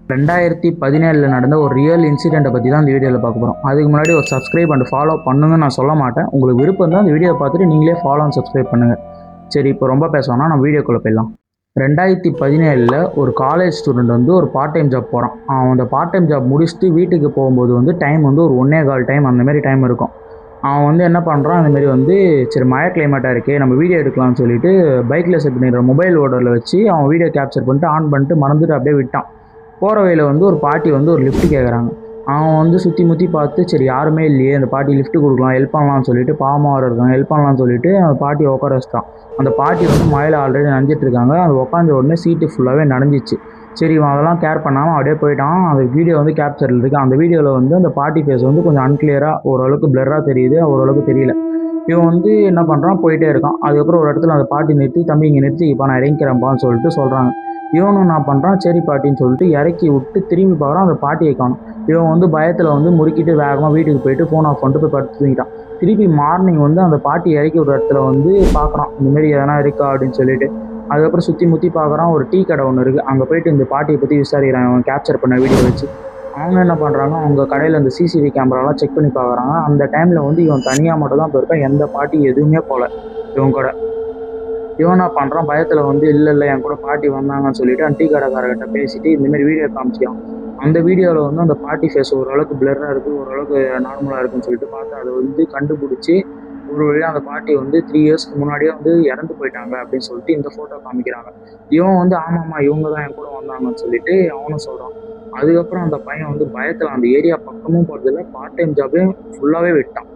2017 நடந்த ஒரு ரியல் இன்சிடெண்ட்டை பற்றி தான் இந்த வீடியோவில் பார்க்க போகிறோம். அதுக்கு முன்னாடி ஒரு சப்ஸ்கிரைப் அண்ட் ஃபாலோ பண்ணுங்கன்னு நான் சொல்ல மாட்டேன். உங்களுக்கு விருப்பம் தான் இந்த வீடியோ பார்த்துட்டு நீங்களே ஃபாலோ அண்ட் சப்ஸ்கிரைப் பண்ணுங்கள். சரி, இப்போ ரொம்ப பேசணும்னா நம்ம வீடியோக்குள்ளே போயிடலாம். 2017 ஒரு காலேஜ் ஸ்டூடெண்ட் வந்து ஒரு பார்ட் டைம் ஜாப் போகிறான். அவன் அந்த பார்ட் டைம் ஜாப் முடிச்சுட்டு வீட்டுக்கு போகும்போது வந்து டைம் வந்து ஒரு 1:15 டைம் அந்தமாரி டைம் இருக்கும். அவன் வந்து என்ன பண்ணுறான், அந்தமாரி வந்து சரி மழை கிளைமேட்டாக இருக்கே நம்ம வீடியோ எடுக்கலாம்னு சொல்லிட்டு பைக்கில் செட் பண்ணிடுற மொபைல் ஓடரில் வச்சு அவன் வீடியோ கேப்சர் பண்ணிட்டு ஆன் பண்ணிட்டு மறந்துட்டு அப்படியே விட்டான். போகிற வழியில் வந்து ஒரு பாட்டி வந்து ஒரு லிஃப்ட் கேட்குறாங்க. அவன் வந்து சுற்றி முற்றி பார்த்து சரி யாருமே இல்லையே, அந்த பாட்டி லிஃப்ட் கொடுக்கலாம் ஹெல்ப் பண்ணலாம்னு சொல்லிட்டு பாவமாக வர இருக்காங்க ஹெல்ப் பண்ணலாம்னு சொல்லிட்டு அந்த பாட்டியை உட்கார வச்சிட்டான். அந்த பாட்டி வந்து மழையில் ஆல்ரெடி நனைஞ்சிட்டு இருக்காங்க. அது உட்காந்த உடனே சீட்டு ஃபுல்லாகவே நனைஞ்சிச்சு. சரி இவன் அதெல்லாம் கேர் பண்ணாமல் அப்படியே போயிட்டான். அந்த வீடியோ வந்து கேப்சரில் இருக்குது. அந்த வீடியோவில் வந்து அந்த பாட்டி ஃபேஸ் வந்து கொஞ்சம் அன்கிளியராக ஓரளவுக்கு பிளராக தெரியுது, ஓரளவுக்கு தெரியல. இவன் வந்து என்ன பண்ணுறான், போயிட்டே இருக்கான். அதுக்கப்புறம் ஒரு இடத்துல அந்த பாட்டி நிறுத்தி தம்பி இங்கே நிறுத்தி இப்போ நான் இறங்கிக்கிறேன்ப்பான்னு சொல்லிட்டு சொல்கிறாங்க. இவனும் என்ன பண்ணுறான், சரி பாட்டின்னு சொல்லிட்டு இறக்கி விட்டு திரும்பி பார்க்குறான், அந்த பாட்டியை காணும். இவன் வந்து பயத்தில் வந்து முறுக்கிட்டு வேகமாக வீட்டுக்கு போயிட்டு ஃபோன் ஆஃப் பண்ணிட்டு போய் படுத்து தூங்கிட்டான். திருப்பி மார்னிங் வந்து அந்த பாட்டி இறக்கி விடுற இடத்துல வந்து பார்க்குறான், இந்தமாரி எதனா இருக்கா அப்படின்னு சொல்லிட்டு. அதுக்கப்புறம் சுற்றி முற்றி பார்க்குறான், ஒரு டீ கடை ஒன்று இருக்குது. அங்கே போயிட்டு இந்த பாட்டியை பற்றி விசாரிக்கிறான் அவன் கேப்சர் பண்ண வீடியோ வச்சு. அவங்க என்ன பண்ணுறாங்க, அவங்க கடையில் இந்த சிசிடிவி கேமராலாம் செக் பண்ணி பார்க்குறாங்க. அந்த டைமில் வந்து இவன் தனியாக மட்டும் தான் போயிருக்கான். எந்த பாட்டி எதுவுமே போகல இவன் கூட. இவன் என்ன பண்ணுறான், பயத்தில் வந்து இல்லை என் கூட பாட்டி வந்தாங்கன்னு சொல்லிட்டு அந்த டீ கடைக்காரர்கிட்ட பேசிட்டு இந்தமாரி வீடியோ காமிச்சிக்கான். அந்த வீடியோவில் வந்து அந்த பாட்டி ஃபேஸ் ஓரளவுக்கு பிளராக இருக்குது, ஓரளவுக்கு நார்மலாக இருக்குன்னு சொல்லிட்டு பார்த்து அதை வந்து கண்டுபிடிச்சி ஒரு வழியாக அந்த பாட்டி வந்து 3 இயர்ஸ்க்கு முன்னாடியே வந்து இறந்து போயிட்டாங்க அப்படின்னு சொல்லிட்டு இந்த ஃபோட்டோ காமிக்கிறாங்க. இவன் வந்து ஆமாம்மா இவங்க தான் என் கூட வந்தாங்கன்னு சொல்லிட்டு அவனும் சொல்கிறான். அதுக்கப்புறம் அந்த பையன் வந்து பயத்தில் அந்த ஏரியா பக்கமும் போகிறதில்ல, பார்ட் டைம் ஜாபையும் ஃபுல்லாகவே விட்டான்.